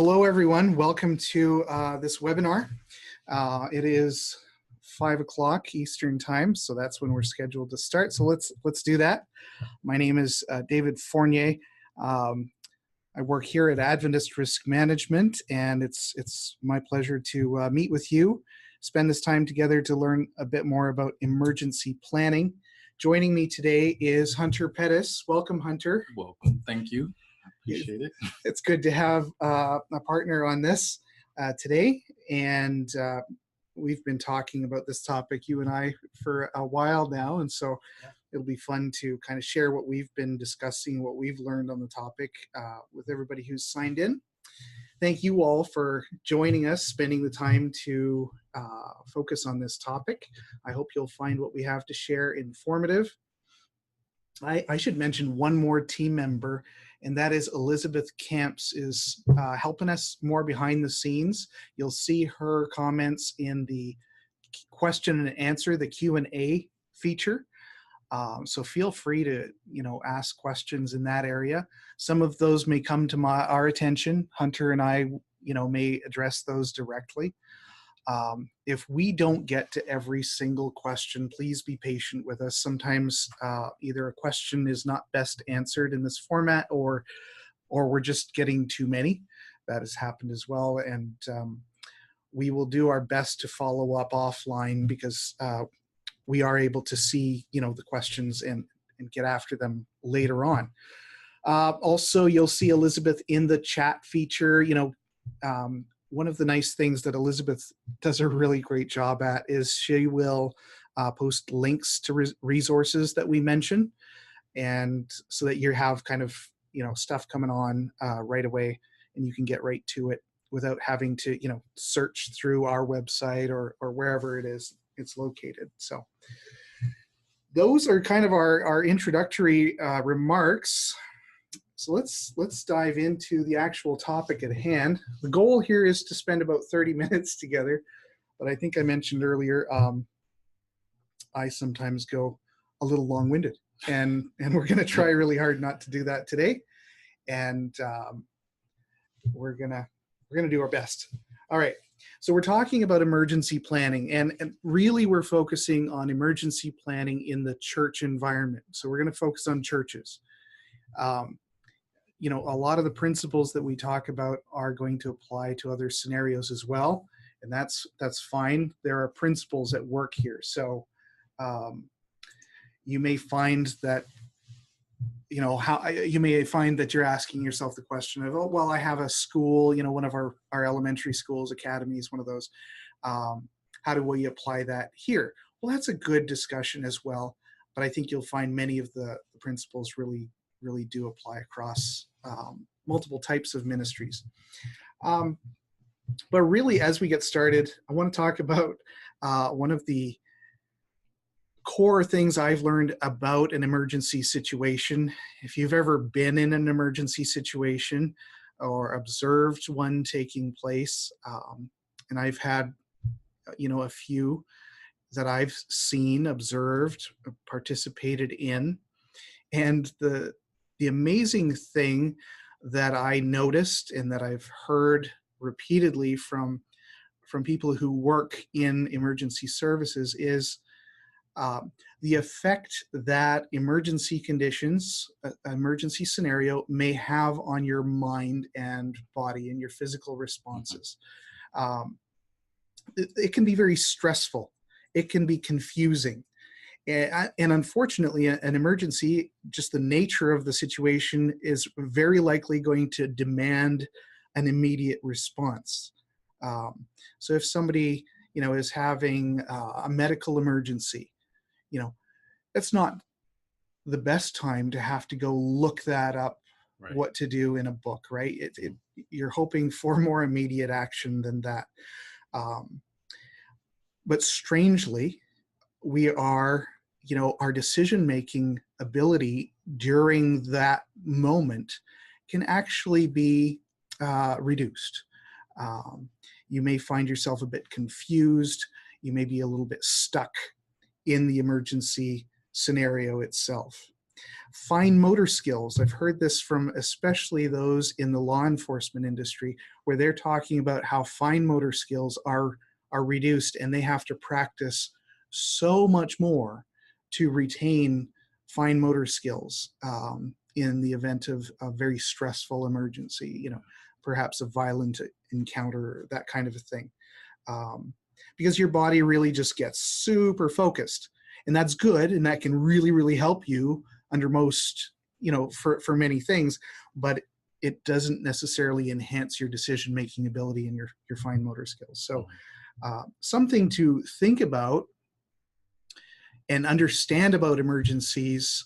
Hello, everyone. Welcome to this webinar. It is 5 o'clock Eastern time, so that's when we're scheduled to start. So let's do that. My name is David Fournier. I work here at Adventist Risk Management, and it's my pleasure to meet with you, spend this time together to learn a bit more about emergency planning. Joining me today is Hunter Pettis. Welcome, Hunter. Welcome. Thank you. I appreciate it. It's good to have a partner on this today, and we've been talking about this topic, you and I, for a while now, and so it'll be fun to kind of share what we've been discussing, what we've learned on the topic with everybody who's signed in. Thank you all for joining us, spending the time to focus on this topic. I hope you'll find what we have to share informative. I should mention one more team member, and that is Elizabeth Camps is helping us more behind the scenes. You'll see her comments in the question and answer, the Q&A feature. So feel free to, ask questions in that area. Some of those may come to our attention. Hunter and I, may address those directly. If we don't get to every single question, please be patient with us. Sometimes either a question is not best answered in this format, or we're just getting too many. That has happened as well, and we will do our best to follow up offline because we are able to see, the questions and get after them later on. Also, you'll see Elizabeth in the chat feature. One of the nice things that Elizabeth does a really great job at is she will post links to resources that we mention, and so that you have kind of, stuff coming on right away, and you can get right to it without having to, search through our website or wherever it is it's located. So those are kind of our introductory remarks. So let's dive into the actual topic at hand. The goal here is to spend about 30 minutes together, but I think I mentioned earlier, I sometimes go a little long-winded, and we're going to try really hard not to do that today, and we're gonna do our best. All right. So we're talking about emergency planning, and really we're focusing on emergency planning in the church environment. So we're going to focus on churches. A lot of the principles that we talk about are going to apply to other scenarios as well, and that's fine. There are principles at work here. So you may find that, you may find that you're asking yourself the question of, oh, well, I have a school, one of our elementary schools, academies, one of those. How do we apply that here? Well, that's a good discussion as well, but I think you'll find many of the principles really do apply across multiple types of ministries. But really, as we get started, I want to talk about one of the core things I've learned about an emergency situation. If you've ever been in an emergency situation or observed one taking place, and I've had, a few that I've seen, observed, participated in, and the amazing thing that I noticed and that I've heard repeatedly from people who work in emergency services is the effect that emergency conditions, emergency scenario may have on your mind and body and your physical responses. It can be very stressful. It can be confusing. And unfortunately, an emergency, just the nature of the situation, is very likely going to demand an immediate response. So if somebody, is having a medical emergency, it's not the best time to have to go look that up, right, what to do in a book, right? You're hoping for more immediate action than that. But strangely, we are, our decision-making ability during that moment can actually be reduced. You may find yourself a bit confused. You may be a little bit stuck in the emergency scenario itself. Fine motor skills. I've heard this from especially those in the law enforcement industry, where they're talking about how fine motor skills are reduced, and they have to practice so much more to retain fine motor skills in the event of a very stressful emergency, perhaps a violent encounter, that kind of a thing. Because your body really just gets super focused, and that's good, and that can really, really help you under most, for many things, but it doesn't necessarily enhance your decision-making ability and your fine motor skills. So something to think about and understand about emergencies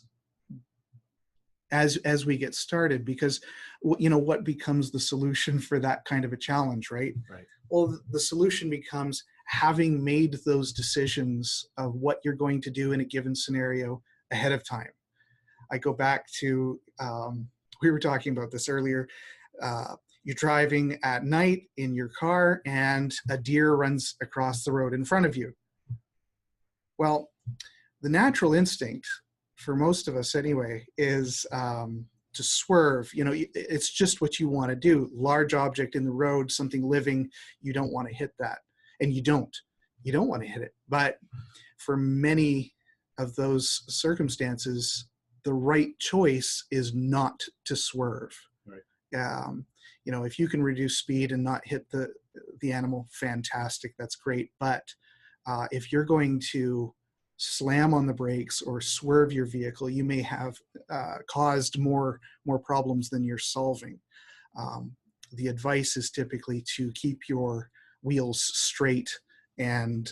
as we get started, because what becomes the solution for that kind of a challenge, right? Right. Well, the solution becomes having made those decisions of what you're going to do in a given scenario ahead of time. I go back to, we were talking about this earlier, you're driving at night in your car and a deer runs across the road in front of you. Well, the natural instinct for most of us anyway is to swerve. It's just what you want to do. Large object in the road, something living, you don't want to hit that. And you don't want to hit it. But for many of those circumstances, the right choice is not to swerve. Right. If you can reduce speed and not hit the animal, fantastic, that's great. But if you're going to slam on the brakes or swerve your vehicle, you may have caused more problems than you're solving. The advice is typically to keep your wheels straight and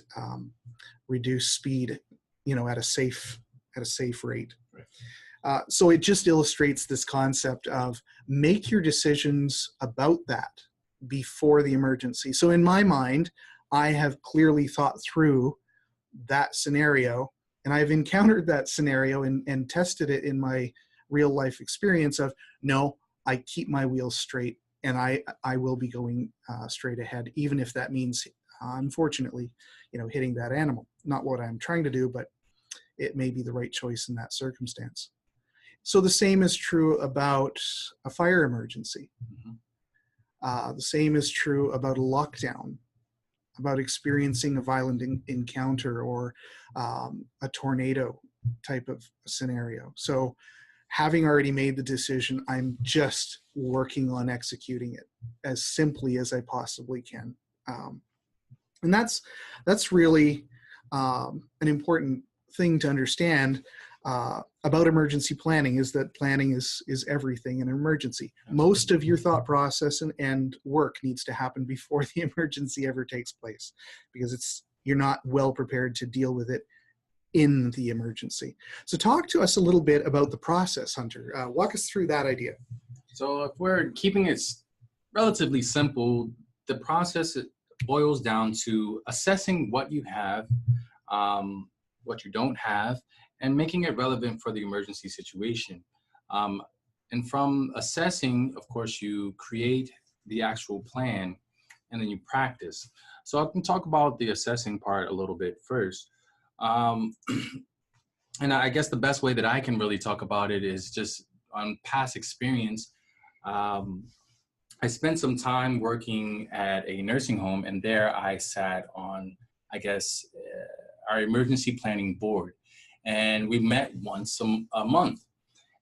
reduce speed, at a safe rate. Right. So it just illustrates this concept of make your decisions about that before the emergency. So in my mind, I have clearly thought through that scenario, and I've encountered that scenario and tested it in my real life experience of, no, I keep my wheels straight and I will be going straight ahead, even if that means, unfortunately, hitting that animal. Not what I'm trying to do, but it may be the right choice in that circumstance. So the same is true about a fire emergency. Mm-hmm. The same is true about a lockdown, about experiencing a violent encounter or a tornado type of scenario. So having already made the decision, I'm just working on executing it as simply as I possibly can. And that's really an important thing to understand about emergency planning, is that planning is everything in an emergency. Absolutely. Most of your thought process and work needs to happen before the emergency ever takes place, because you're not well prepared to deal with it in the emergency. So talk to us a little bit about the process, Hunter. Walk us through that idea. So if we're keeping it relatively simple, the process boils down to assessing what you have, what you don't have, and making it relevant for the emergency situation. And from assessing, of course, you create the actual plan and then you practice. So I can talk about the assessing part a little bit first. And I guess the best way that I can really talk about it is just on past experience. I spent some time working at a nursing home, and there I sat on, our emergency planning board. And we met once a month.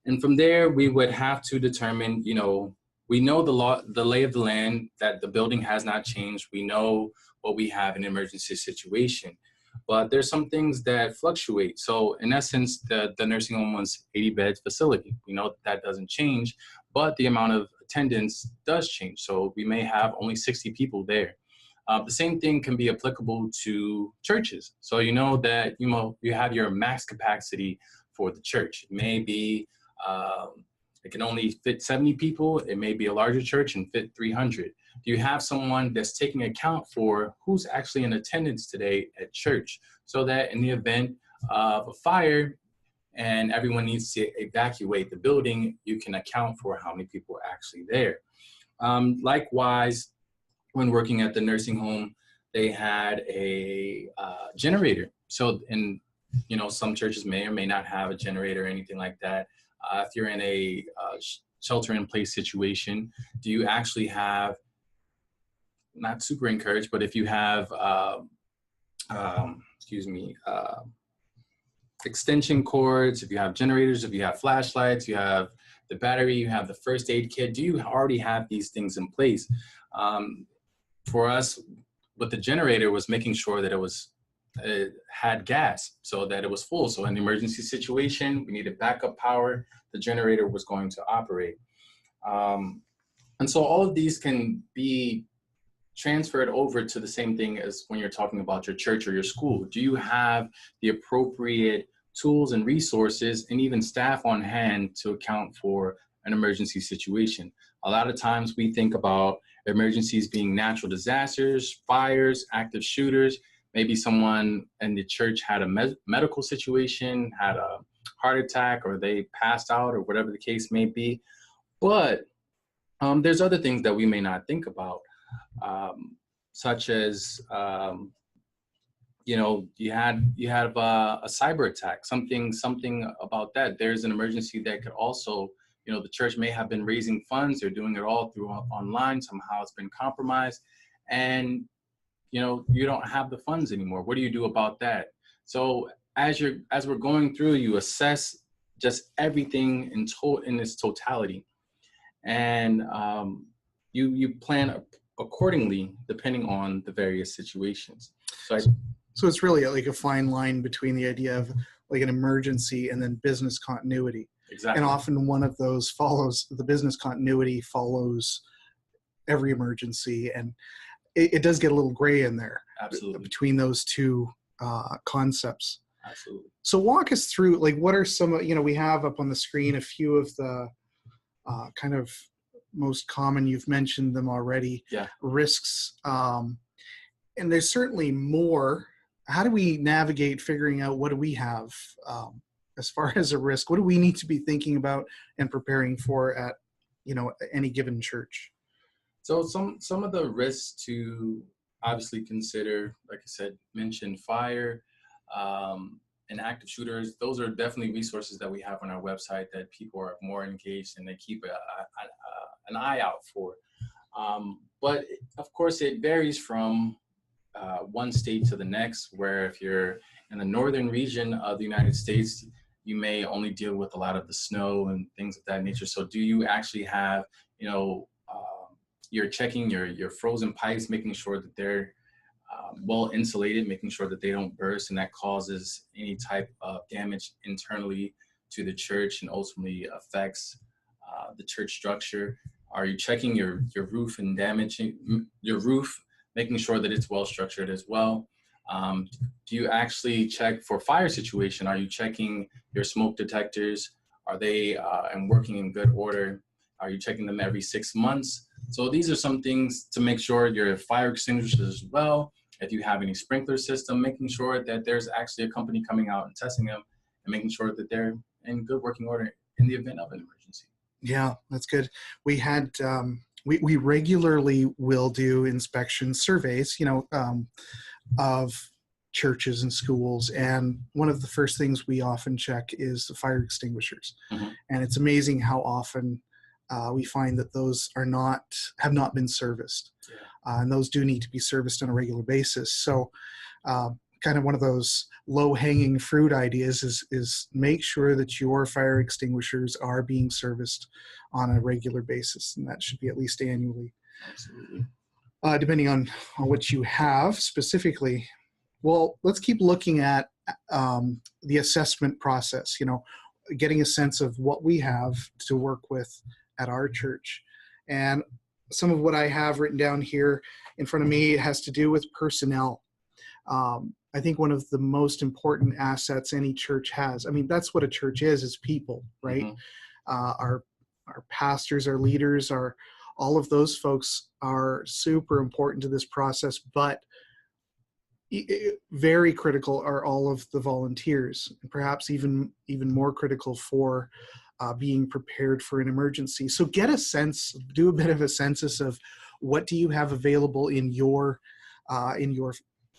And from there, we would have to determine, we know the lay of the land, that the building has not changed. We know what we have in an emergency situation. But there's some things that fluctuate. So in essence, the nursing home was 80-bed facility. We know that doesn't change, but the amount of attendance does change. So we may have only 60 people there. The same thing can be applicable to churches. So you know that you have your max capacity for the church. It may be it can only fit 70 people. It may be a larger church and fit 300. Do you have someone that's taking account for who's actually in attendance today at church, so that in the event of a fire and everyone needs to evacuate the building, you can account for how many people are actually there? Likewise, when working at the nursing home, they had a generator. So in some churches may or may not have a generator or anything like that. If you're in a shelter-in-place situation, do you actually have, not super encouraged, but if you have, extension cords, if you have generators, if you have flashlights, you have the battery, you have the first aid kit, do you already have these things in place? For us, with the generator was making sure that it had gas so that it was full. So in an emergency situation, we needed backup power, the generator was going to operate. And so all of these can be transferred over to the same thing as when you're talking about your church or your school. Do you have the appropriate tools and resources and even staff on hand to account for an emergency situation? A lot of times we think about emergencies being natural disasters, fires, active shooters. Maybe someone in the church had a medical situation, had a heart attack, or they passed out, or whatever the case may be. But there's other things that we may not think about, such as you have a cyber attack, something about that. There's an emergency that could also, the church may have been raising funds. They're doing it all through online. Somehow it's been compromised, and you don't have the funds anymore. What do you do about that? So as we're going through, you assess just everything in its totality, and you plan accordingly depending on the various situations. So it's really like a fine line between the idea of like an emergency and then business continuity. Exactly. And often one of those the business continuity follows every emergency, and it does get a little gray in there. Absolutely. Between those two concepts. Absolutely. So walk us through, like, what are some, we have up on the screen a few of the kind of most common, you've mentioned them already, risks. And there's certainly more. How do we navigate figuring out what do we have as far as a risk? What do we need to be thinking about and preparing for at, any given church? So some of the risks to obviously consider, like I said, mentioned fire and active shooters. Those are definitely resources that we have on our website that people are more engaged and they keep an eye out for. But of course, it varies from one state to the next, where if you're in the northern region of the United States, you may only deal with a lot of the snow and things of that nature. So do you actually have, you're checking your frozen pipes, making sure that they're well insulated, making sure that they don't burst, and that causes any type of damage internally to the church and ultimately affects the church structure? Are you checking your roof and damaging your roof, making sure that it's well structured as well? Do you actually check for fire situation? Are you checking your smoke detectors? Are they working in good order? Are you checking them every 6 months? So these are some things to make sure your fire extinguishers as well. If you have any sprinkler system, making sure that there's actually a company coming out and testing them and making sure that they're in good working order in the event of an emergency. Yeah, that's good. We had, we regularly will do inspection surveys, of churches and schools. And one of the first things we often check is the fire extinguishers. Mm-hmm. And it's amazing how often we find that those have not been serviced. Yeah. And those do need to be serviced on a regular basis. So kind of one of those low-hanging fruit ideas is make sure that your fire extinguishers are being serviced on a regular basis, and that should be at least annually. Absolutely. Depending on what you have specifically. Well, let's keep looking at the assessment process, getting a sense of what we have to work with at our church. And some of what I have written down here in front of me has to do with personnel. I think one of the most important assets any church has, that's what a church is people, right? Mm-hmm. Our pastors, our leaders, all of those folks are super important to this process, but very critical are all of the volunteers, and perhaps even more critical for being prepared for an emergency. So do a bit of a census of what do you have available in your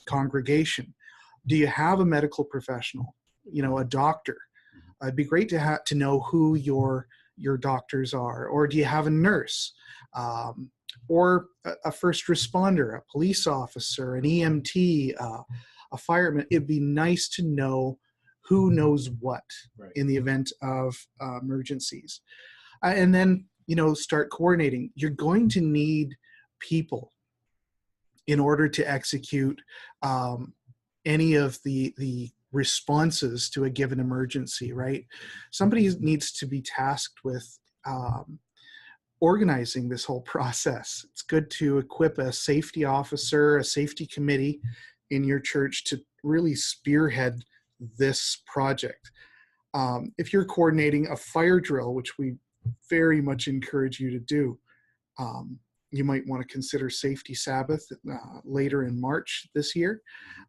congregation. Do you have a medical professional? a doctor. It'd be great to know who your doctors are, or do you have a nurse, or a first responder, a police officer, an EMT, a fireman. It'd be nice to know who knows what in the event of emergencies, and then start coordinating. You're going to need people in order to execute any of the responses to a given emergency, right? Somebody needs to be tasked with organizing this whole process. It's good to equip a safety officer, a safety committee in your church to really spearhead this project. If you're coordinating a fire drill, which we very much encourage you to do, you might want to consider Safety Sabbath later in March this year,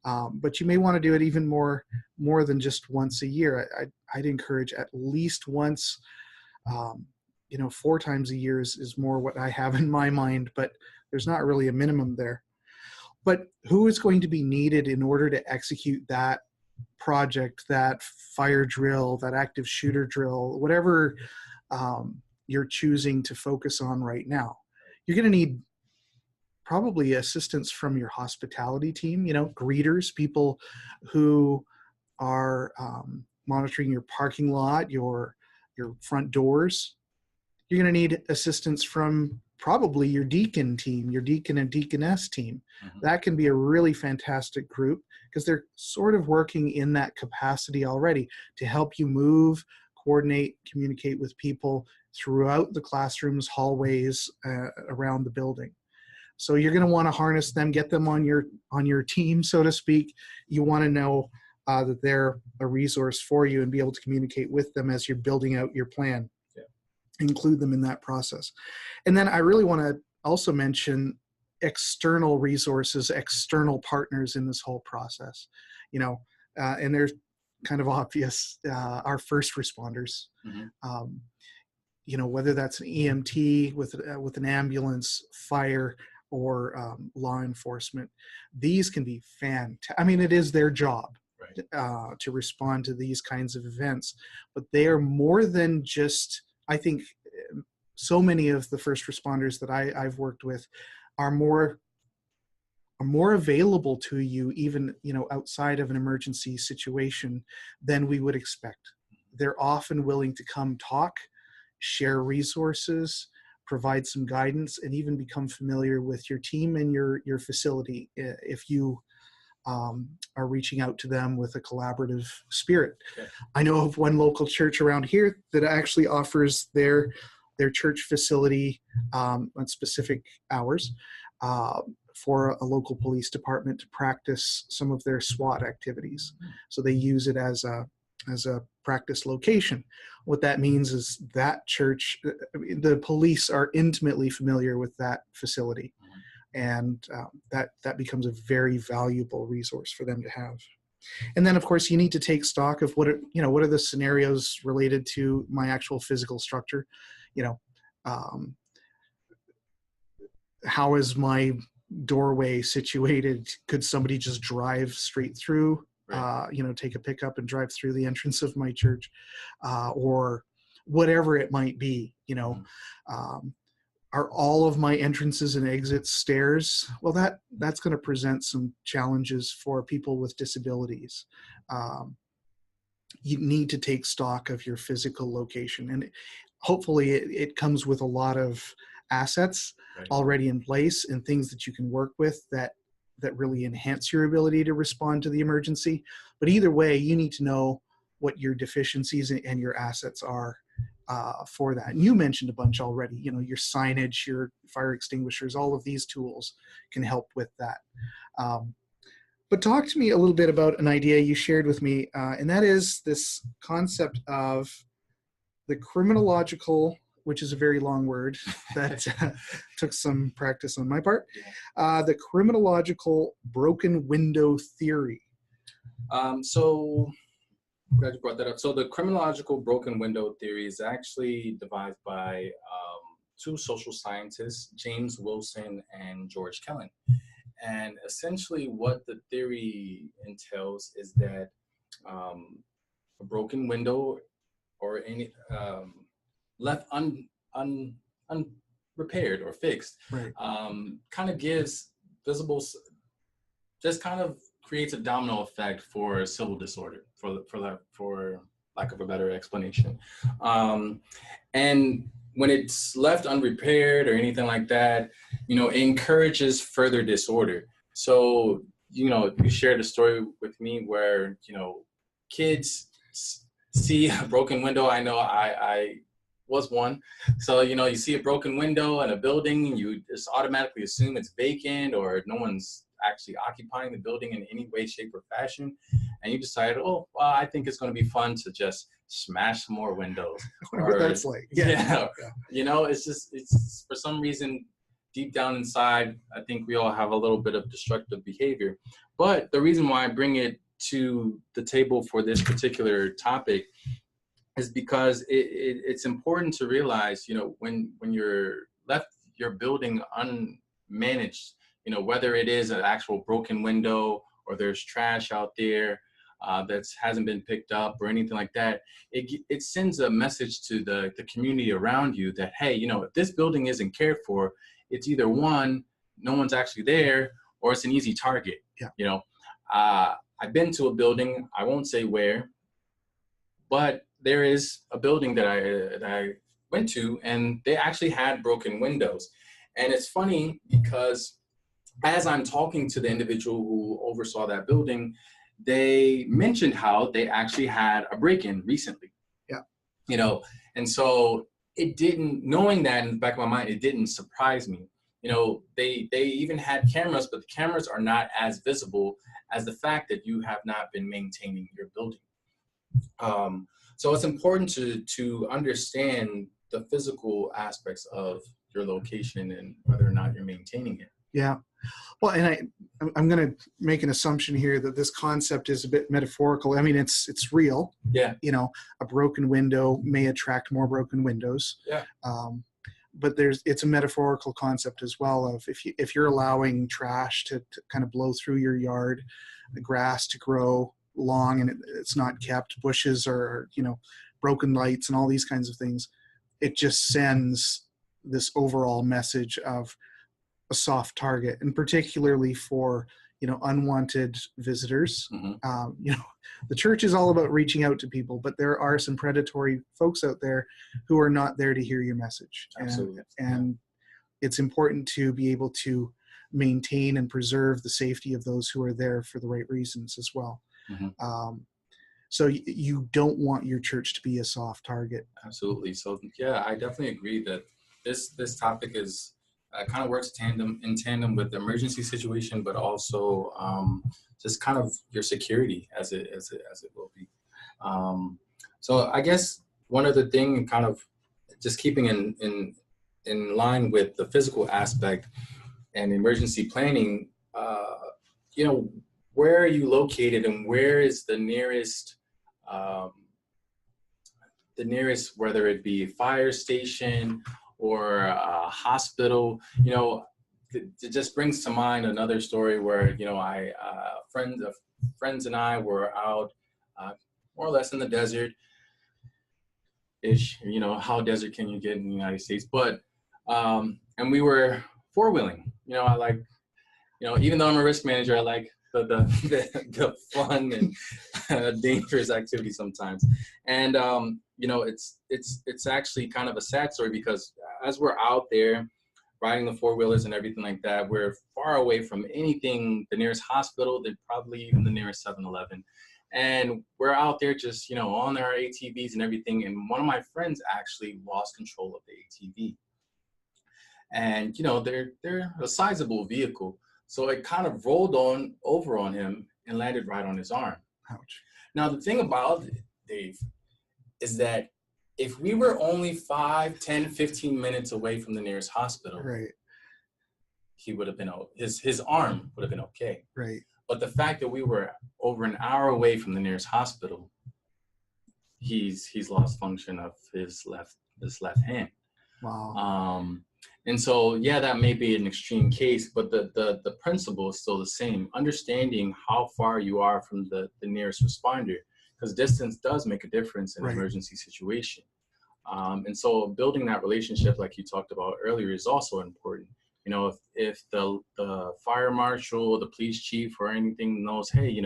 but you may want to do it even more than just once a year. I'd encourage at least once. 4 times a year is more what I have in my mind, but there's not really a minimum there. But who is going to be needed in order to execute that project, that fire drill, that active shooter drill, whatever you're choosing to focus on right now? You're going to need probably assistance from your hospitality team, greeters, people who are monitoring your parking lot, your front doors. You're going to need assistance from probably your deacon team, your deacon and deaconess team. That can be a really fantastic group because they're sort of working in that capacity already to help you move, coordinate, communicate with people throughout the classrooms, hallways, around the building. So you're going to want to harness them, get them on your team, so to speak. You want to know that they're a resource for you and be able to communicate with them as you're building out your plan. Include them in that process. And then I really want to also mention external resources, external partners in this whole process. And they're kind of obvious. Our first responders. Whether that's an EMT with an ambulance, fire, or law enforcement, these can be fantastic. I mean, it is their job to respond to these kinds of events, but they are more than just. I think so many of the first responders that I've worked with are more available to you, even outside of an emergency situation, than we would expect. They're often willing to come talk, share resources, provide some guidance, and even become familiar with your team and your facility if you are reaching out to them with a collaborative spirit. I know of one local church around here that actually offers their church facility on specific hours for a local police department to practice some of their SWAT activities. So they use it as a practice location. What that means is that church, the police are intimately familiar with that facility. And that becomes a very valuable resource for them to have. And then, of course, you need to take stock of what are the scenarios related to my actual physical structure. How is my doorway situated? Could somebody just drive straight through? Take a pickup and drive through the entrance of my church, or whatever it might be. Are all of my entrances and exits stairs? Well, that's going to present some challenges for people with disabilities. You need to take stock of your physical location, and hopefully it comes with a lot of assets already in place and things that you can work with that really enhance your ability to respond to the emergency. But either way, you need to know what your deficiencies and your assets are for that. And you mentioned a bunch already, your signage, your fire extinguishers, all of these tools can help with that. But talk to me a little bit about an idea you shared with me, and that is this concept of the criminological, which is a very long word that took some practice on my part, the criminological broken window theory. So glad you brought that up. So the criminological broken window theory is actually devised by two social scientists, James Wilson and George Kellen. And essentially what the theory entails is that a broken window or any left unrepaired or fixed, Right. kind of gives visible, just kind of creates a domino effect for civil disorder, for lack of a better explanation. And when it's left unrepaired or anything like that, it encourages further disorder. So, you shared a story with me where, kids see a broken window. I know I was one. So, you see a broken window in a building, and you just automatically assume it's vacant or no one's actually occupying the building in any way, shape, or fashion. And you decide, oh, well, I think it's going to be fun to just smash some more windows. I wonder what that's like. Yeah. It's for some reason, deep down inside, I think we all have a little bit of destructive behavior. But the reason why I bring it to the table for this particular topic is because it's important to realize, when you're left your building unmanaged, whether it is an actual broken window or there's trash out there that hasn't been picked up or anything like that, it sends a message to the community around you that, hey, if this building isn't cared for, it's either one, no one's actually there, or it's an easy target. Yeah. I've been to a building, I won't say where, but there is a building that I went to, and they actually had broken windows. And it's funny because as I'm talking to the individual who oversaw that building, they mentioned how they actually had a break-in recently. Yeah. And so it didn't, knowing that in the back of my mind, it didn't surprise me. They even had cameras, but the cameras are not as visible as the fact that you have not been maintaining your building. So it's important to understand the physical aspects of your location and whether or not you're maintaining it. Yeah. Well, and I'm going to make an assumption here that this concept is a bit metaphorical. I mean, it's real. Yeah. A broken window may attract more broken windows. Yeah. But it's a metaphorical concept as well of if you're allowing trash to kind of blow through your yard, the grass to grow long and it's not kept, bushes or broken lights and all these kinds of things, it just sends this overall message of a soft target, and particularly for unwanted visitors. Mm-hmm. The church is all about reaching out to people, but there are some predatory folks out there who are not there to hear your message. Absolutely. And it's important to be able to maintain and preserve the safety of those who are there for the right reasons as well. Mm-hmm. So you don't want your church to be a soft target. Absolutely. So yeah, I definitely agree that this topic is kind of works in tandem with the emergency situation, but also just kind of your security as it will be. So I guess one other thing, kind of just keeping in line with the physical aspect and emergency planning, where are you located and where is the nearest, whether it be a fire station or a hospital. It just brings to mind another story where, friends and I were out more or less in the desert ish, how desert can you get in the United States? But, and we were four-wheeling, I like, even though I'm a risk manager, I like the fun and dangerous activity sometimes. And, it's actually kind of a sad story because as we're out there riding the four-wheelers and everything like that, we're far away from anything, the nearest hospital, then probably even the nearest 7-Eleven. And we're out there just, on our ATVs and everything. And one of my friends actually lost control of the ATV. And, they're a sizable vehicle. So it kind of rolled over on him and landed right on his arm. Ouch. Now, the thing about it, Dave, is that if we were only 5, 10, 15 minutes away from the nearest hospital, right, he would have been, his arm would have been okay. Right. But the fact that we were over an hour away from the nearest hospital, he's lost function of his left hand. Wow. And so, yeah, that may be an extreme case, but the principle is still the same. Understanding how far you are from the nearest responder, because distance does make a difference in an Right. emergency situation. And so building that relationship, like you talked about earlier, is also important. You know, if the fire marshal, the police chief, or anything knows, hey,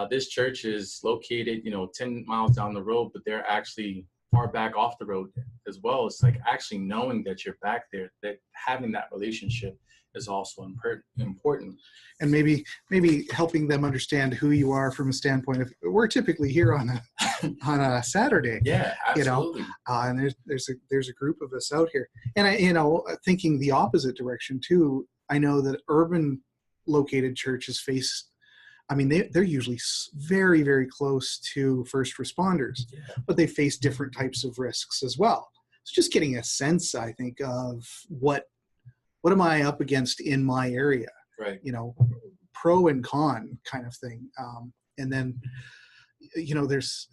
this church is located, 10 miles down the road, but they're actually far back off the road as well. It's like actually knowing that you're back there, that having that relationship is also important. And maybe helping them understand who you are from a standpoint of, we're typically here on a Saturday. Yeah, absolutely. And there's a group of us out here, and thinking the opposite direction too. I know that urban located churches face, I mean, they're usually very, very close to first responders, but they face different types of risks as well. It's just getting a sense, I think, of what am I up against in my area, right? Pro and con kind of thing. And then, there's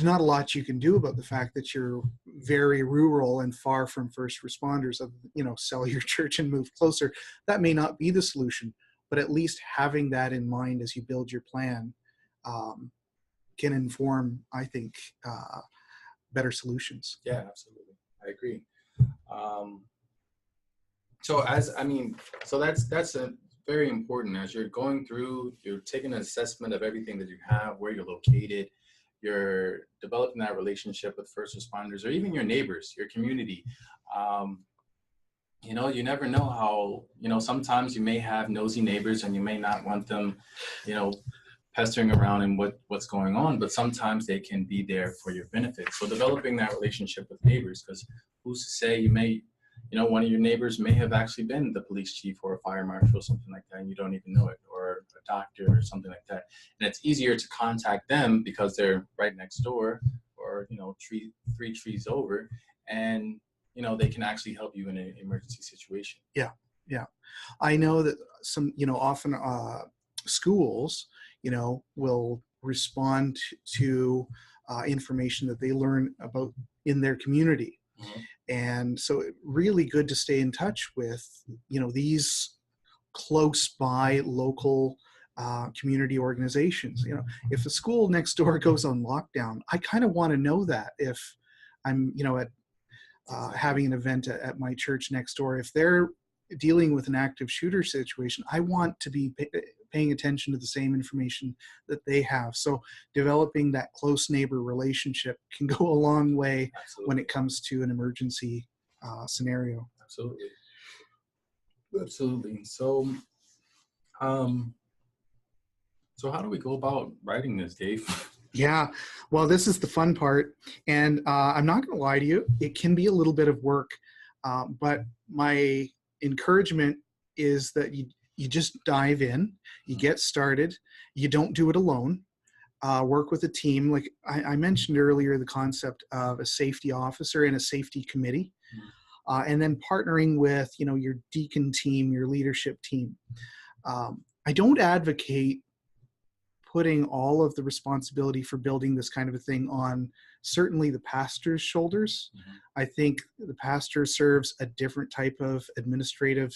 not a lot you can do about the fact that you're very rural and far from first responders. Sell your church and move closer. That may not be the solution, but at least having that in mind as you build your plan can inform, I think, better solutions. Yeah, absolutely. I agree. So that's a very important. As you're going through, you're taking an assessment of everything that you have, where you're located, you're developing that relationship with first responders or even your neighbors, your community. You never know how, sometimes you may have nosy neighbors and you may not want them, pestering around and what's going on, but sometimes they can be there for your benefit. So developing that relationship with neighbors, because who's to say you may, one of your neighbors may have actually been the police chief or a fire marshal or something like that, and you don't even know it, or a doctor or something like that. And it's easier to contact them because they're right next door or, 3 trees over, and, they can actually help you in an emergency situation. Yeah. Yeah. I know that some, often schools, will respond to information that they learn about in their community. Mm-hmm. And so really good to stay in touch with, these close by local community organizations. If the school next door goes on lockdown, I kind of want to know that if I'm, at having an event at my church next door, if they're dealing with an active shooter situation, I want to be paying attention to the same information that they have. So developing that close neighbor relationship can go a long way. Absolutely. When it comes to an emergency scenario. Absolutely. So how do we go about writing this, Dave? Yeah, well, this is the fun part. And I'm not going to lie to you, it can be a little bit of work. But my encouragement is that you just dive in, you get started, you don't do it alone, work with a team. Like I mentioned earlier, the concept of a safety officer and a safety committee, and then partnering with, your deacon team, your leadership team. I don't advocate putting all of the responsibility for building this kind of a thing on certainly the pastor's shoulders. Mm-hmm. I think the pastor serves a different type of administrative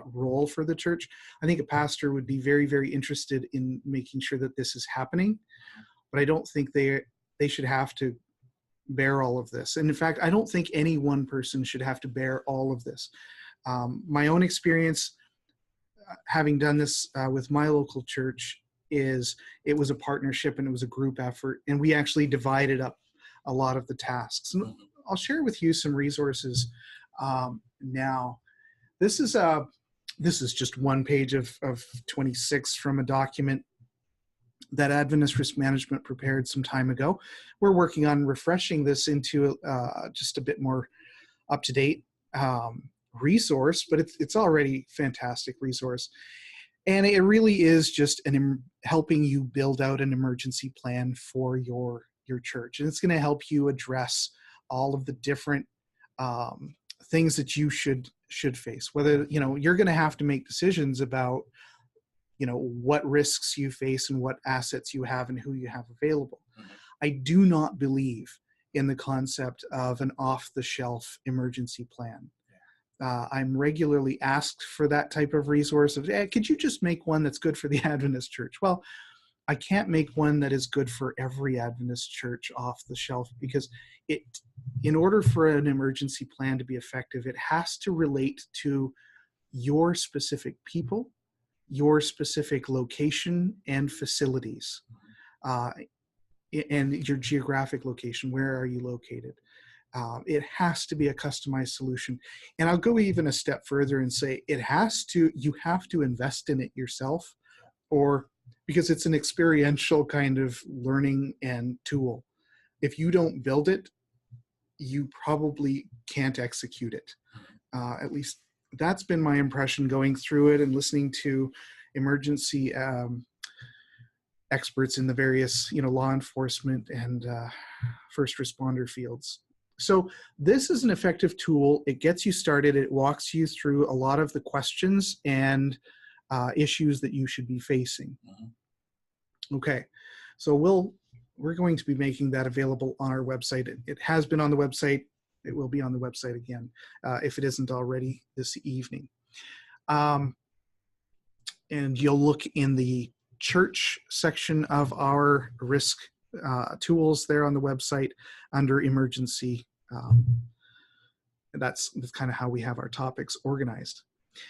role for the church. I think a pastor would be very, very interested in making sure that this is happening, but I don't think they should have to bear all of this. And in fact, I don't think any one person should have to bear all of this. My own experience, having done this with my local church, is it was a partnership and it was a group effort, and we actually divided up a lot of the tasks. And I'll share with you some resources now. This is just one page of 26 from a document that Adventist Risk Management prepared some time ago. We're working on refreshing this into just a bit more up-to-date resource, but it's already fantastic resource. And it really is just helping you build out an emergency plan for your church. And it's going to help you address all of the different things that you should face. Whether, you're going to have to make decisions about, what risks you face and what assets you have and who you have available. Mm-hmm. I do not believe in the concept of an off-the-shelf emergency plan. I'm regularly asked for that type of resource of, hey, could you just make one that's good for the Adventist church? Well, I can't make one that is good for every Adventist church off the shelf, because in order for an emergency plan to be effective, it has to relate to your specific people, your specific location and facilities, and your geographic location. Where are you located? It has to be a customized solution. And I'll go even a step further and say you have to invest in it yourself, or because it's an experiential kind of learning and tool. If you don't build it, you probably can't execute it. At least that's been my impression going through it and listening to emergency experts in the various, law enforcement and first responder fields. So this is an effective tool. It gets you started. It walks you through a lot of the questions and issues that you should be facing. Okay, so we're going to be making that available on our website. It has been on the website. It will be on the website again, if it isn't already this evening. And you'll look in the church section of our risk tools there on the website under emergency. That's kind of how we have our topics organized.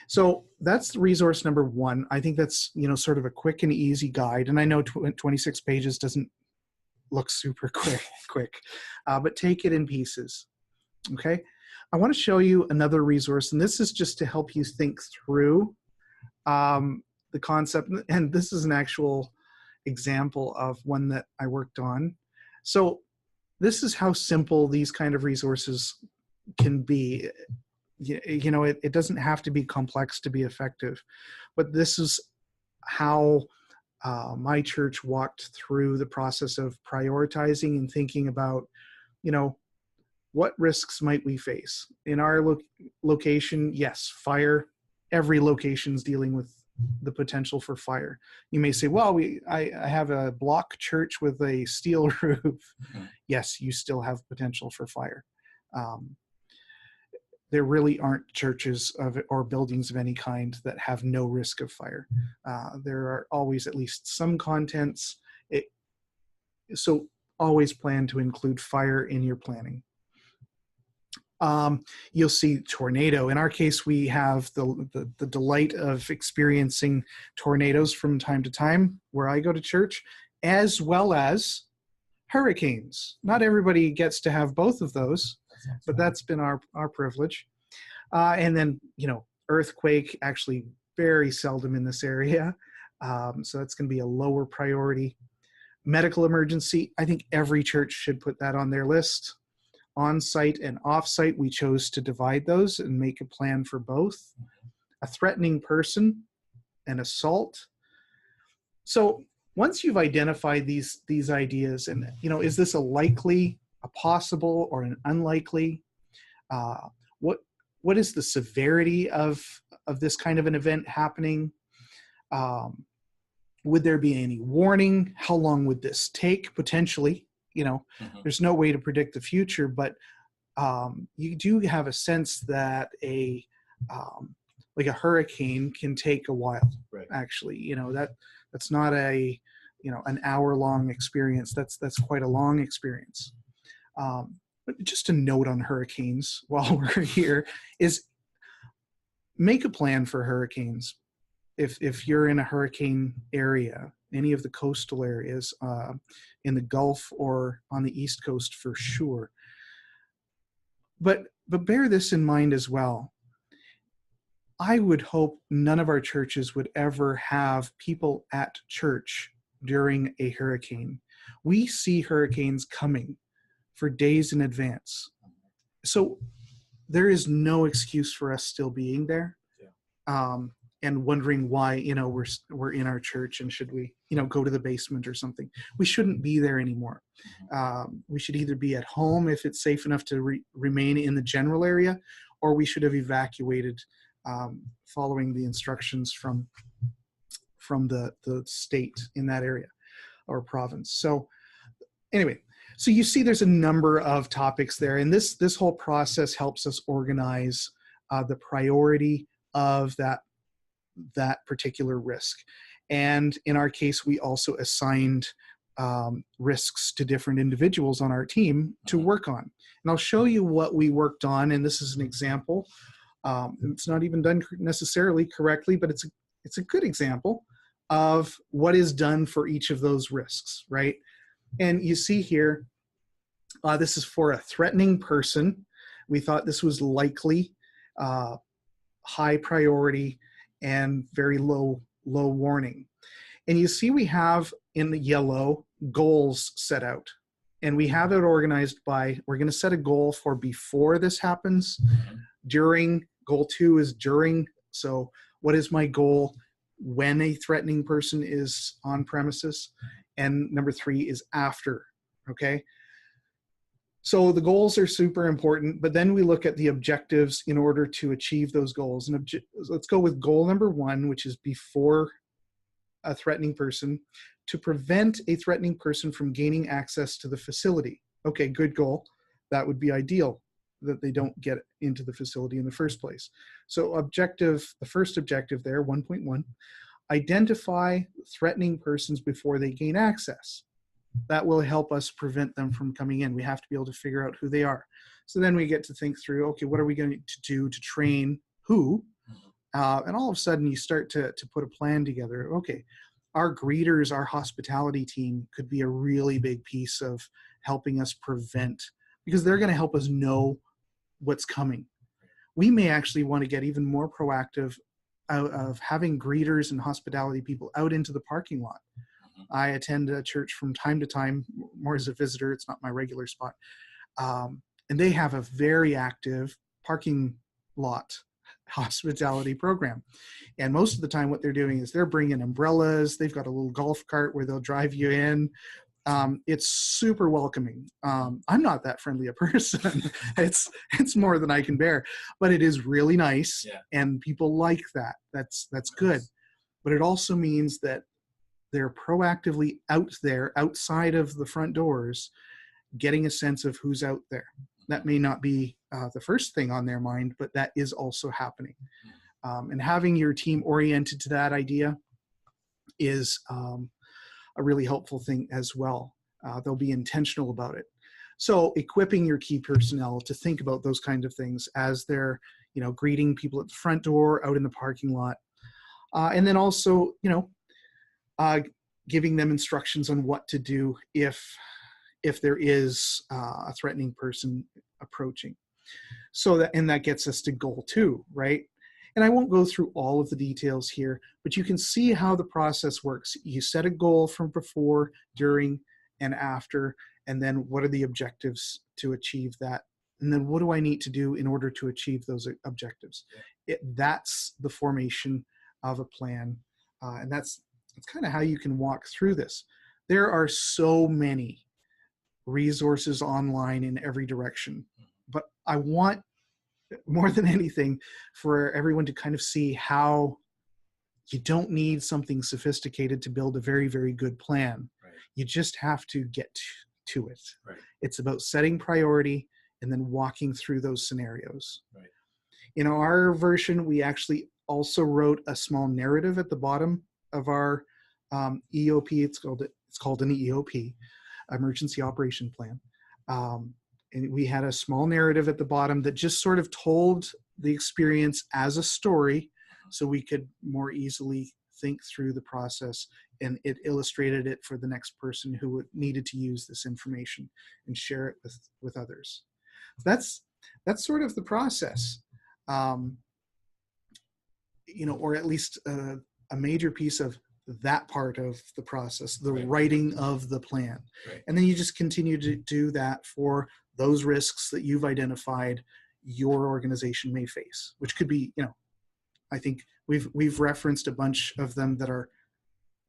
So that's resource number one. I think that's, sort of a quick and easy guide. And I know 26 pages doesn't look super quick, but take it in pieces. Okay. I want to show you another resource, and this is just to help you think through the concept. And this is an actual example of one that I worked on. So this is how simple these kind of resources can be. It doesn't have to be complex to be effective, but this is how my church walked through the process of prioritizing and thinking about, what risks might we face in our location? Yes, fire. Every location's dealing with the potential for fire. You may say, well, I have a block church with a steel roof. Mm-hmm. Yes, you still have potential for fire. There really aren't churches or buildings of any kind that have no risk of fire. There are always at least some contents. So always plan to include fire in your planning. You'll see tornado. In our case, we have the delight of experiencing tornadoes from time to time where I go to church, as well as hurricanes. Not everybody gets to have both of those, but that's been our privilege. And then, earthquake, actually very seldom in this area. So that's going to be a lower priority. Medical emergency, I think every church should put that on their list. On-site and off-site, we chose to divide those and make a plan for both. A threatening person, an assault. So once you've identified these ideas, and is this a likely, a possible, or an unlikely? What is the severity of this kind of an event happening? Would there be any warning? How long would this take potentially? There's no way to predict the future, but you do have a sense that like a hurricane can take a while. Right. Actually, that's not an hour-long experience. That's quite a long experience. But just a note on hurricanes while we're here is make a plan for hurricanes. If you're in a hurricane area, any of the coastal areas, in the Gulf or on the East Coast for sure. But bear this in mind as well. I would hope none of our churches would ever have people at church during a hurricane. We see hurricanes coming for days in advance. So there is no excuse for us still being there. Yeah. And wondering why, we're in our church and should we, go to the basement or something. We shouldn't be there anymore. We should either be at home if it's safe enough to remain in the general area, or we should have evacuated following the instructions from the state in that area or province. So anyway, so you see there's a number of topics there, and this whole process helps us organize the priority of that particular risk. And in our case, we also assigned risks to different individuals on our team to work on. And I'll show you what we worked on. And this is an example. It's not even done necessarily correctly, but it's a good example of what is done for each of those risks, right? And you see here, this is for a threatening person. We thought this was likely, high priority, and very low warning. And you see we have in the yellow goals set out. And we have it organized by, we're going to set a goal for before this happens, during. Goal 2 is during. So what is my goal when a threatening person is on premises? And number 3 is after, okay? So the goals are super important, but then we look at the objectives in order to achieve those goals. And let's go with goal number 1, which is before a threatening person, to prevent a threatening person from gaining access to the facility. Okay, good goal. That would be ideal, that they don't get into the facility in the first place. So the first objective there, 1.1, identify threatening persons before they gain access. That will help us prevent them from coming in. We have to be able to figure out who they are. So then we get to think through, okay, what are we going to do to train who? And all of a sudden you start to put a plan together. Okay, our greeters, our hospitality team could be a really big piece of helping us prevent, because they're going to help us know what's coming. We may actually want to get even more proactive out of having greeters and hospitality people out into the parking lot. I attend a church from time to time, more as a visitor. It's not my regular spot. And they have a very active parking lot hospitality program. And most of the time what they're doing is they're bringing umbrellas. They've got a little golf cart where they'll drive you in. It's super welcoming. I'm not that friendly a person. It's more than I can bear, but it is really nice. Yeah. And people like that. That's good. But it also means that they're proactively out there, outside of the front doors, getting a sense of who's out there. That may not be the first thing on their mind, but that is also happening. And having your team oriented to that idea is a really helpful thing as well. They'll be intentional about it. So equipping your key personnel to think about those kinds of things as they're, greeting people at the front door, out in the parking lot. And then also, giving them instructions on what to do if there is a threatening person approaching. So that gets us to goal 2, right? And I won't go through all of the details here, but you can see how the process works. You set a goal from before, during, and after, and then what are the objectives to achieve that? And then what do I need to do in order to achieve those objectives? That's the formation of a plan. And that's kind of how you can walk through this. There are so many resources online in every direction, but I want, more than anything, for everyone to kind of see how you don't need something sophisticated to build a very, very good plan. Right. You just have to get to it. Right. It's about setting priority and then walking through those scenarios. Right. In our version, we actually also wrote a small narrative at the bottom of our EOP. It's called an EOP, Emergency Operation Plan. And we had a small narrative at the bottom that just sort of told the experience as a story, so we could more easily think through the process, and it illustrated it for the next person who needed to use this information and share it with others. That's sort of the process, or at least a major piece of that part of the process, the writing of the plan. Right. And then you just continue to do that for those risks that you've identified your organization may face, which could be, I think we've referenced a bunch of them that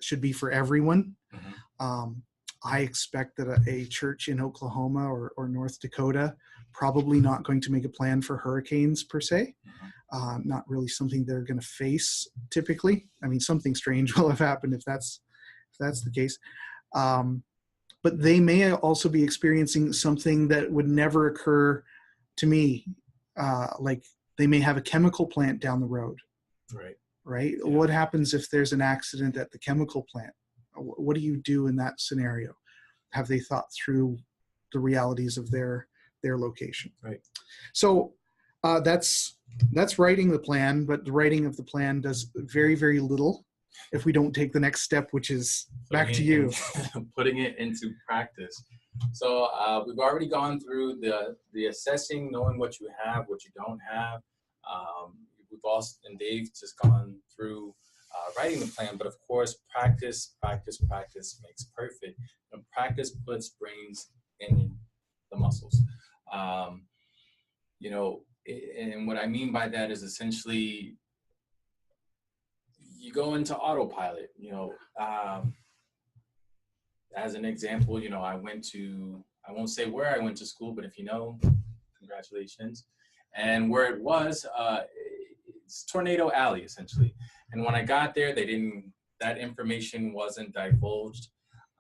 should be for everyone. Mm-hmm. I expect that a church in Oklahoma or North Dakota probably not going to make a plan for hurricanes per se. Mm-hmm. Not really something they're going to face typically. I mean, something strange will have happened if that's the case. But they may also be experiencing something that would never occur to me. Like they may have a chemical plant down the road. Right. right? Yeah. What happens if there's an accident at the chemical plant? What do you do in that scenario? Have they thought through the realities of their location? Right. So that's writing the plan, but the writing of the plan does very, very little if we don't take the next step, which is back to you. Putting it into practice. So we've already gone through the assessing, knowing what you have, what you don't have. We've also, and Dave just gone through writing the plan, but of course, practice makes perfect. And practice puts brains in the muscles. And what I mean by that is essentially you go into autopilot. As an example, I won't say where I went to school, but if you know, congratulations. And where it was, it's Tornado Alley, essentially. And when I got there, that information wasn't divulged.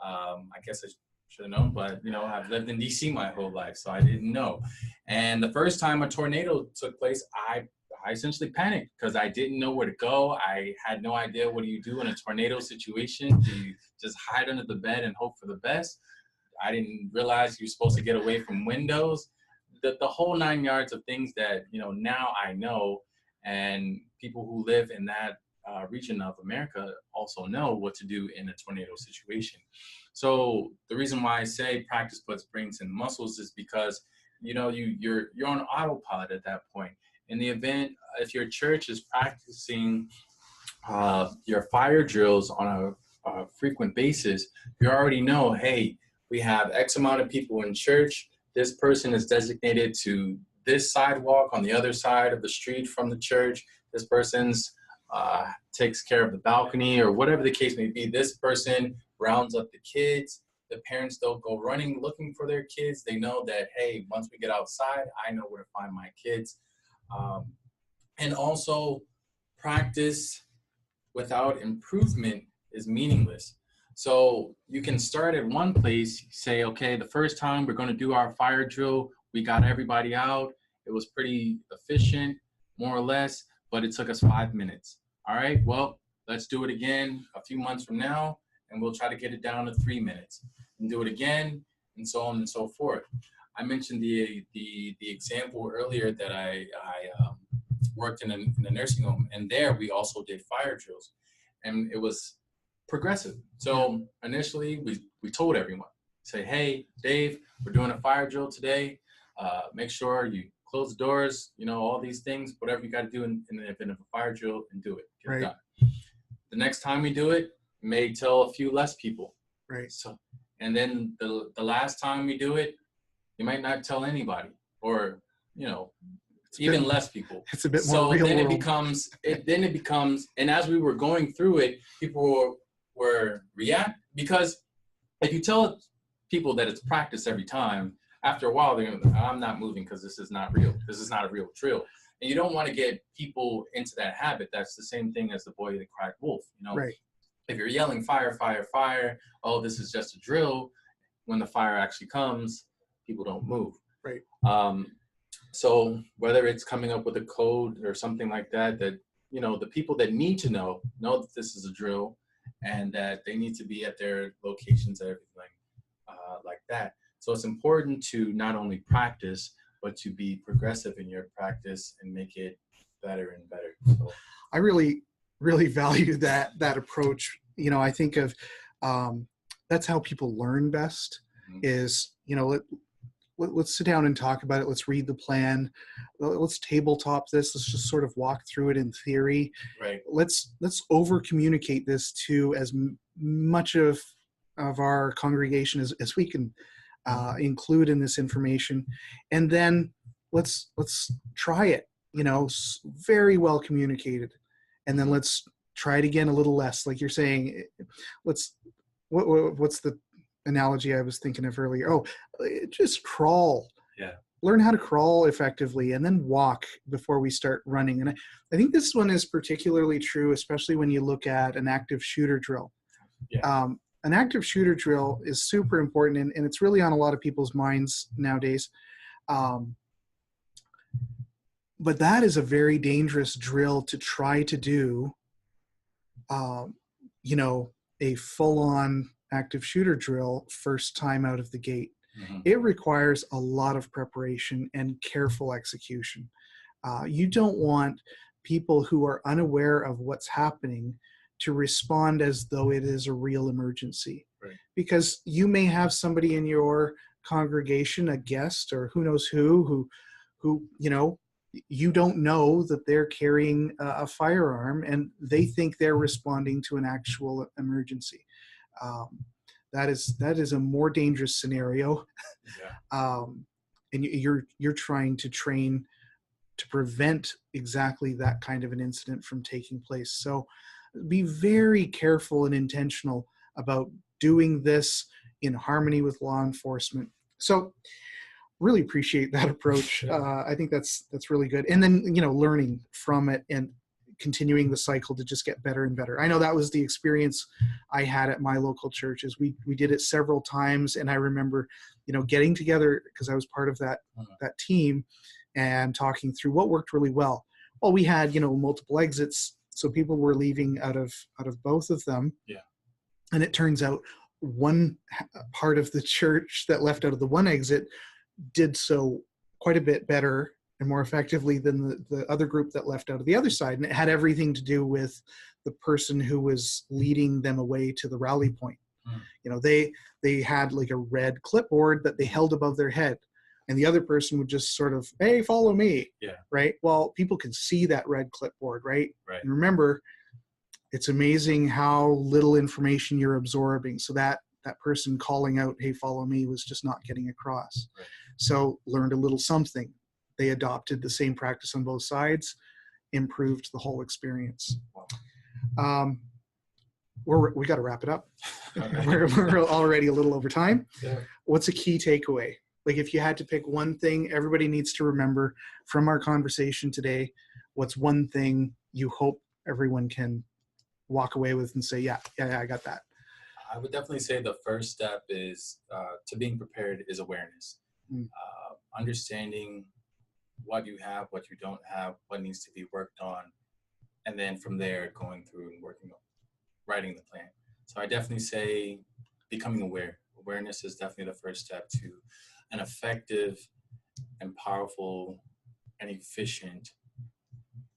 I guess I should have known, but, I've lived in DC my whole life, so I didn't know. And the first time a tornado took place, I essentially panicked because I didn't know where to go. I had no idea what do you do in a tornado situation. Do you just hide under the bed and hope for the best? I didn't realize you're supposed to get away from windows. The whole 9 yards of things that, now I know, and people who live in that region of America also know what to do in a tornado situation. So the reason why I say practice puts brains in muscles is because, you're on autopilot at that point. In the event, if your church is practicing your fire drills on a frequent basis, you already know, hey, we have X amount of people in church. This person is designated to this sidewalk on the other side of the street from the church. This person's takes care of the balcony, or whatever the case may be. This person rounds up the kids. The parents don't go running looking for their kids. They know that, hey, once we get outside, I know where to find my kids. And also, practice without improvement is meaningless. So you can start at one place, say, okay, the first time we're going to do our fire drill, we got everybody out. It was pretty efficient, more or less, but it took us 5 minutes. All right, well, let's do it again a few months from now, and we'll try to get it down to 3 minutes and do it again, and so on and so forth. I mentioned the example earlier that I worked in a nursing home, and there we also did fire drills, and it was progressive. So initially we told everyone, say, hey, Dave, we're doing a fire drill today. Make sure you close the doors, all these things, whatever you got to do in the event of a fire drill, and do it. Get it done. The next time we do it, we may tell a few less people. Right. So, and then the last time we do it, you might not tell anybody, or, even less people. It's a bit more real world. Then it becomes, and as we were going through it, people were react, because if you tell people that it's practice every time, after a while, they're going to, I'm not moving because this is not real. This is not a real drill. And you don't want to get people into that habit. That's the same thing as the boy that cried wolf. Right. If you're yelling fire, fire, fire, oh, this is just a drill, when the fire actually comes, people don't move. Right. So whether it's coming up with a code or something like that, the people that need to know that this is a drill, and that they need to be at their locations and everything like that. So it's important to not only practice, but to be progressive in your practice and make it better and better. So I really, really value that approach. I think of that's how people learn best. Mm-hmm. Is, let's sit down and talk about it. Let's read the plan. Let's tabletop this. Let's just sort of walk through it in theory. Right. Let's over communicate this to as much of our congregation as we can include in this information, and then let's try it. Very well communicated, and then let's try it again a little less. Like you're saying, what's the analogy I was thinking of earlier? Oh, just crawl. Yeah. Learn how to crawl effectively, and then walk before we start running. And I think this one is particularly true, especially when you look at an active shooter drill. Yeah. An active shooter drill is super important, and it's really on a lot of people's minds nowadays. But that is a very dangerous drill to try to do you know, a full-on active shooter drill first time out of the gate. Mm-hmm. It requires a lot of preparation and careful execution. You don't want people who are unaware of what's happening to respond as though it is a real emergency. Right. Because you may have somebody in your congregation, a guest or who knows who, you know, you don't know that they're carrying a firearm and they think they're responding to an actual emergency. That is a more dangerous scenario. Yeah. And you're trying to train to prevent exactly that kind of an incident from taking place. So be very careful and intentional about doing this in harmony with law enforcement. So really appreciate that approach. I think that's really good. And then, you know, learning from it and continuing the cycle to just get better and better. I know that was the experience I had at my local church. Is we did it several times, and I remember, you know, getting together because I was part of that team and talking through what worked really well. Well, we had, you know, multiple exits, so people were leaving out of both of them. Yeah. And it turns out one part of the church that left out of the one exit did so quite a bit better and more effectively than the other group that left out of the other side. And it had everything to do with the person who was leading them away to the rally point. You know, they had like a red clipboard that they held above their head, and the other person would just sort of, hey, follow me. Yeah. Right. Well, people can see that red clipboard, right? Right. And remember, it's amazing how little information you're absorbing. So that person calling out, hey, follow me, was just not getting across. Right. So learned a little something. They adopted the same practice on both sides, improved the whole experience. We got to wrap it up. Okay. We're already a little over time. Yeah. What's a key takeaway? Like, if you had to pick one thing everybody needs to remember from our conversation today, what's one thing you hope everyone can walk away with and say, yeah, I got that? I would definitely say the first step is to being prepared is awareness. Understanding what you have, what you don't have, what needs to be worked on, and then from there going through and writing the plan. So I definitely say becoming aware. Awareness is definitely the first step to an effective and powerful and efficient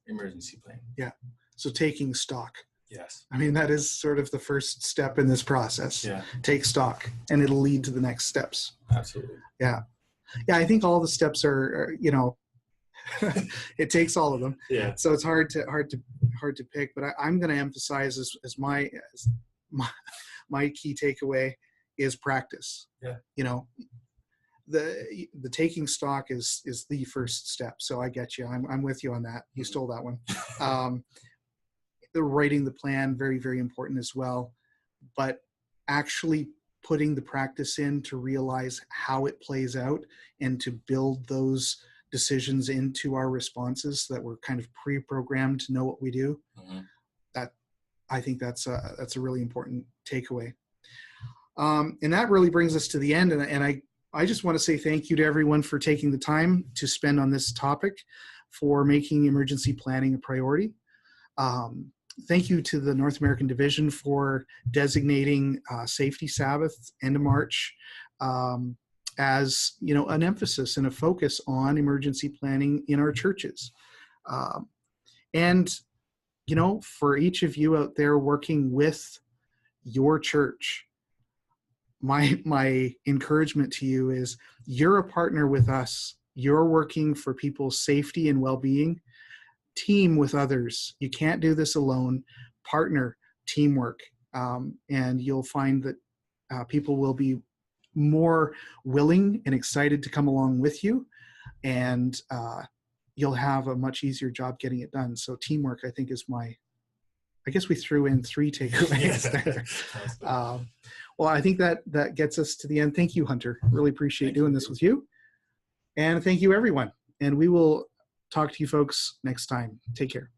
emergency plan. Yeah. So taking stock. Yes. I mean, that is sort of the first step in this process. Yeah. Take stock, and it'll lead to the next steps. Absolutely. Yeah. Yeah, I think all the steps are you know, it takes all of them. Yeah. So it's hard to pick, but I'm going to emphasize as my key takeaway is practice. Yeah. You know, the taking stock is the first step. So I get you. I'm with you on that. You stole that one. The writing the plan, very, very important as well, but actually putting the practice in to realize how it plays out and to build those decisions into our responses so that we're kind of pre-programmed to know what we do. That, I think that's a really important takeaway. And that really brings us to the end. And I just want to say thank you to everyone for taking the time to spend on this topic, for making emergency planning a priority. Thank you to the North American Division for designating Safety Sabbath, end of March, as, you know, an emphasis and a focus on emergency planning in our churches. And, you know, for each of you out there working with your church, my encouragement to you is you're a partner with us. You're working for people's safety and well-being. Team with others. You can't do this alone. Partner, teamwork, and you'll find that people will be more willing and excited to come along with you, and you'll have a much easier job getting it done. So teamwork, I think, is I guess we threw in 3 takeaways there. Well, I think that gets us to the end. Thank you, Hunter. Really appreciate doing this with you. And thank you, everyone. And we will talk to you folks next time. Take care.